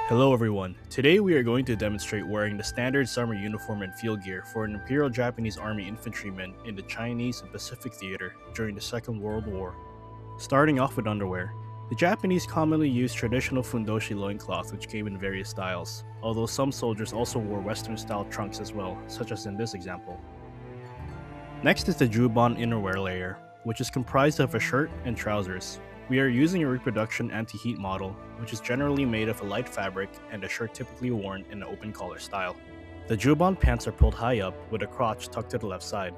Hello everyone, today we are going to demonstrate wearing the standard summer uniform and field gear for an Imperial Japanese Army infantryman in the Chinese and Pacific Theater during the Second World War. Starting off with underwear, the Japanese commonly used traditional fundoshi loincloth which came in various styles, although some soldiers also wore western style trunks as well, such as in this example. Next is the Juban innerwear layer, which is comprised of a shirt and trousers. We are using a reproduction anti-heat model, which is generally made of a light fabric and a shirt typically worn in an open collar style. The Juban pants are pulled high up with a crotch tucked to the left side.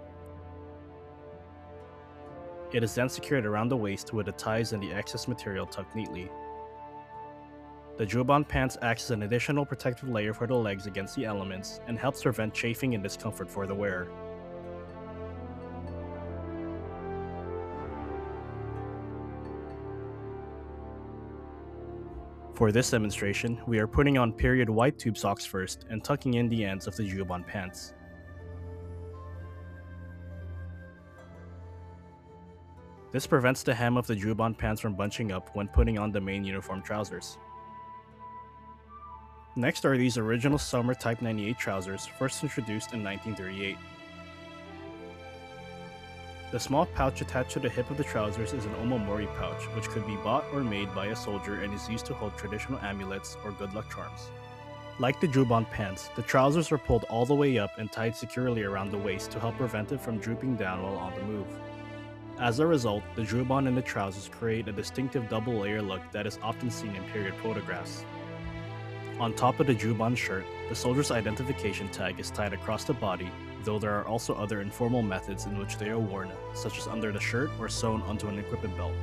It is then secured around the waist with the ties and the excess material tucked neatly. The Juban pants acts as an additional protective layer for the legs against the elements and helps prevent chafing and discomfort for the wearer. For this demonstration, we are putting on period white tube socks first and tucking in the ends of the Juban pants. This prevents the hem of the Juban pants from bunching up when putting on the main uniform trousers. Next are these original summer Type 98 trousers, first introduced in 1938. The small pouch attached to the hip of the trousers is an omamori pouch, which could be bought or made by a soldier and is used to hold traditional amulets or good luck charms. Like the Juban pants, the trousers are pulled all the way up and tied securely around the waist to help prevent it from drooping down while on the move. As a result, the Juban and the trousers create a distinctive double layer look that is often seen in period photographs. On top of the Juban shirt, the soldier's identification tag is tied across the body, though there are also other informal methods in which they are worn, such as under the shirt or sewn onto an equipment belt.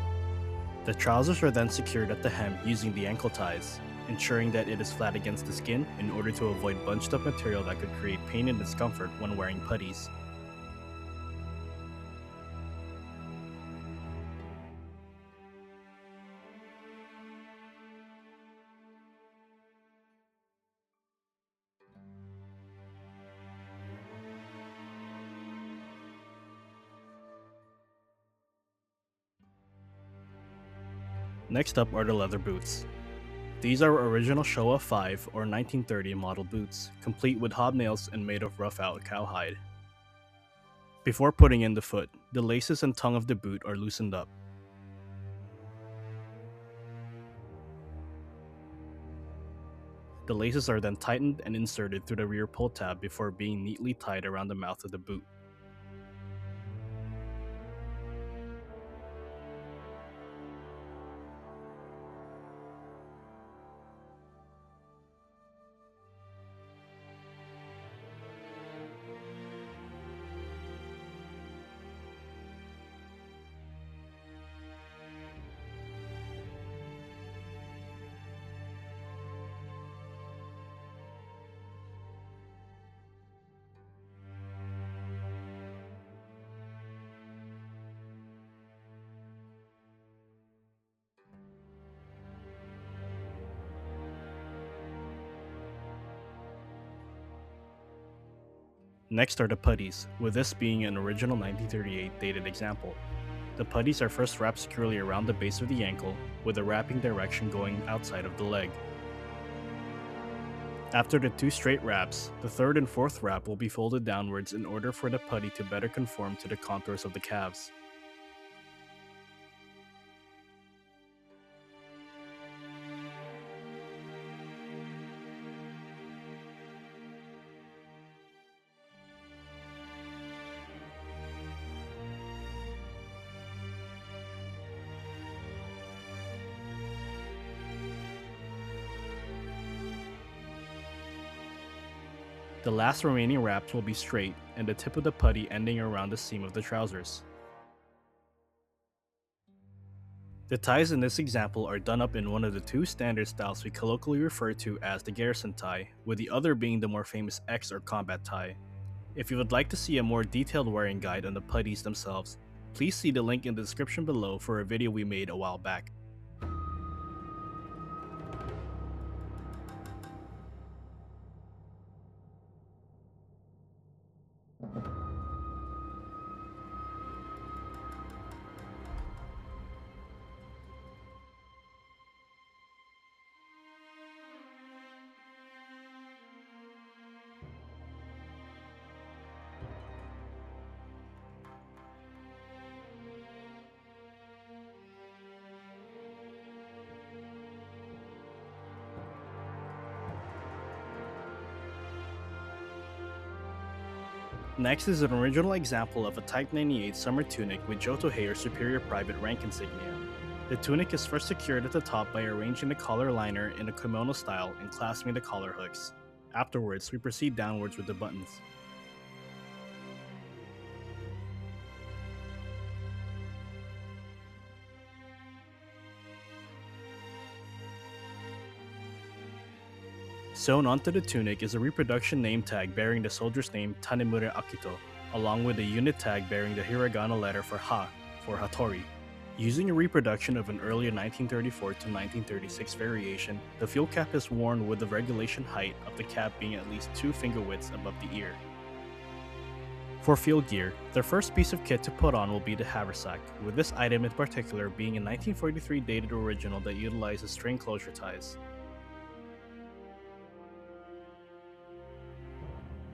The trousers are then secured at the hem using the ankle ties, ensuring that it is flat against the skin in order to avoid bunched up material that could create pain and discomfort when wearing puttees. Next up are the leather boots. These are original Showa 5 or 1930 model boots, complete with hobnails and made of rough-out cowhide. Before putting in the foot, the laces and tongue of the boot are loosened up. The laces are then tightened and inserted through the rear pull tab before being neatly tied around the mouth of the boot. Next are the putties, with this being an original 1938 dated example. The putties are first wrapped securely around the base of the ankle, with the wrapping direction going outside of the leg. After the two straight wraps, the third and fourth wrap will be folded downwards in order for the putty to better conform to the contours of the calves. The last remaining wraps will be straight and the tip of the putty ending around the seam of the trousers. The ties in this example are done up in one of the two standard styles we colloquially refer to as the garrison tie, with the other being the more famous X or combat tie. If you would like to see a more detailed wearing guide on the putties themselves, please see the link in the description below for a video we made a while back. Next is an original example of a Type 98 summer tunic with Jotohei or superior private rank insignia. The tunic is first secured at the top by arranging the collar liner in a kimono style and clasping the collar hooks. Afterwards, we proceed downwards with the buttons. Sewn onto the tunic is a reproduction name tag bearing the soldier's name Tanemura Akito, along with a unit tag bearing the hiragana letter for Ha, for Hattori. Using a reproduction of an earlier 1934 to 1936 variation, the field cap is worn with the regulation height of the cap being at least 2 finger widths above the ear. For field gear, the first piece of kit to put on will be the haversack, with this item in particular being a 1943 dated original that utilizes string closure ties.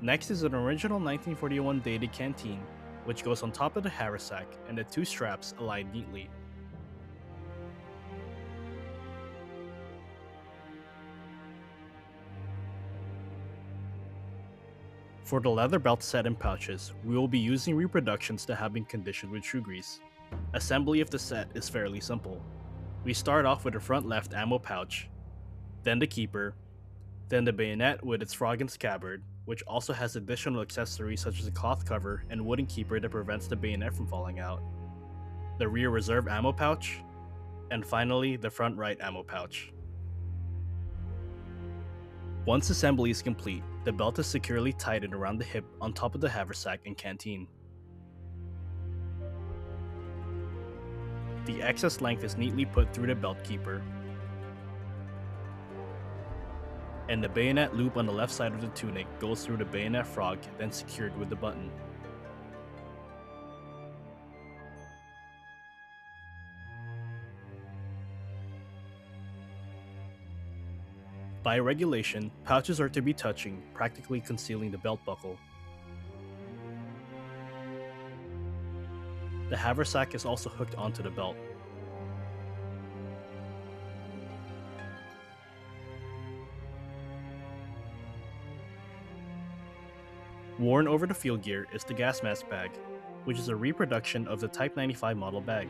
Next is an original 1941 dated canteen, which goes on top of the haversack and the 2 straps align neatly. For the leather belt set and pouches, we will be using reproductions that have been conditioned with shoe grease. Assembly of the set is fairly simple. We start off with the front left ammo pouch, then the keeper, then the bayonet with its frog and scabbard, which also has additional accessories such as a cloth cover and wooden keeper that prevents the bayonet from falling out, the rear reserve ammo pouch, and finally the front right ammo pouch. Once assembly is complete, the belt is securely tightened around the hip on top of the haversack and canteen. The excess length is neatly put through the belt keeper, and the bayonet loop on the left side of the tunic goes through the bayonet frog, then secured with the button. By regulation, pouches are to be touching, practically concealing the belt buckle. The haversack is also hooked onto the belt. Worn over the field gear is the gas mask bag, which is a reproduction of the Type 95 model bag.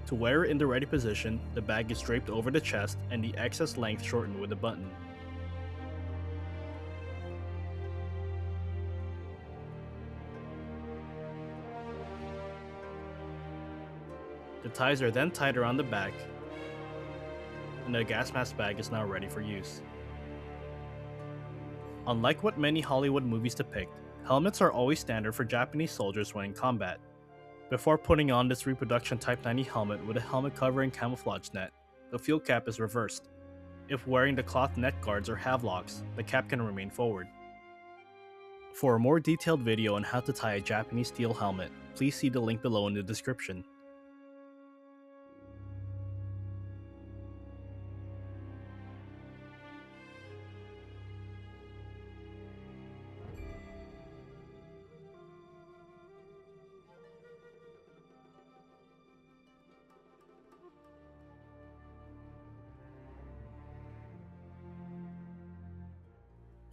To wear it in the ready position, the bag is draped over the chest and the excess length shortened with a button. The ties are then tied around the back, and the gas mask bag is now ready for use. Unlike what many Hollywood movies depict, helmets are always standard for Japanese soldiers when in combat. Before putting on this reproduction Type 90 helmet with a helmet covering camouflage net, the field cap is reversed. If wearing the cloth neck guards or havelocks, the cap can remain forward. For a more detailed video on how to tie a Japanese steel helmet, please see the link below in the description.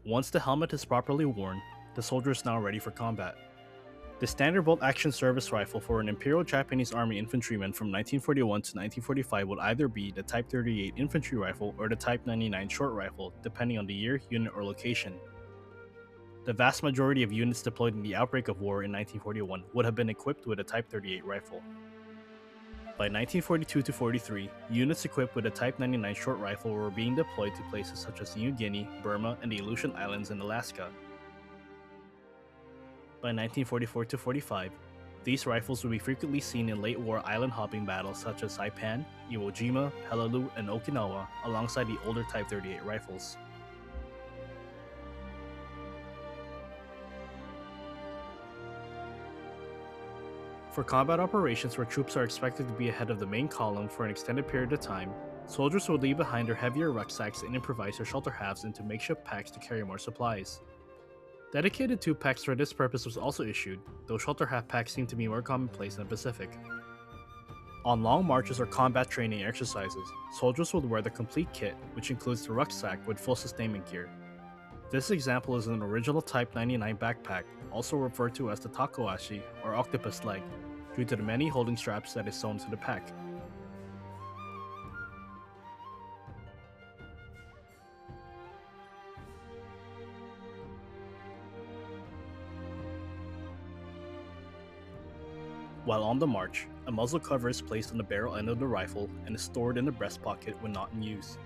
Once the helmet is properly worn, the soldier is now ready for combat. The standard bolt-action service rifle for an Imperial Japanese Army Infantryman from 1941 to 1945 would either be the Type 38 infantry rifle or the Type 99 short rifle, depending on the year, unit, or location. The vast majority of units deployed in the outbreak of war in 1941 would have been equipped with a Type 38 rifle. By 1942-43, units equipped with a Type 99 short rifle were being deployed to places such as New Guinea, Burma, and the Aleutian Islands in Alaska. By 1944-45, these rifles would be frequently seen in late war island hopping battles such as Saipan, Iwo Jima, Peleliu, and Okinawa, alongside the older Type 38 rifles. For combat operations where troops are expected to be ahead of the main column for an extended period of time, soldiers would leave behind their heavier rucksacks and improvise their shelter halves into makeshift packs to carry more supplies. Dedicated tube packs for this purpose was also issued, though shelter half packs seem to be more commonplace in the Pacific. On long marches or combat training exercises, soldiers would wear the complete kit, which includes the rucksack with full sustainment gear. This example is an original Type 99 backpack, also referred to as the takoashi or octopus leg, due to the many holding straps that is sewn to the pack. While on the march, a muzzle cover is placed on the barrel end of the rifle and is stored in the breast pocket when not in use.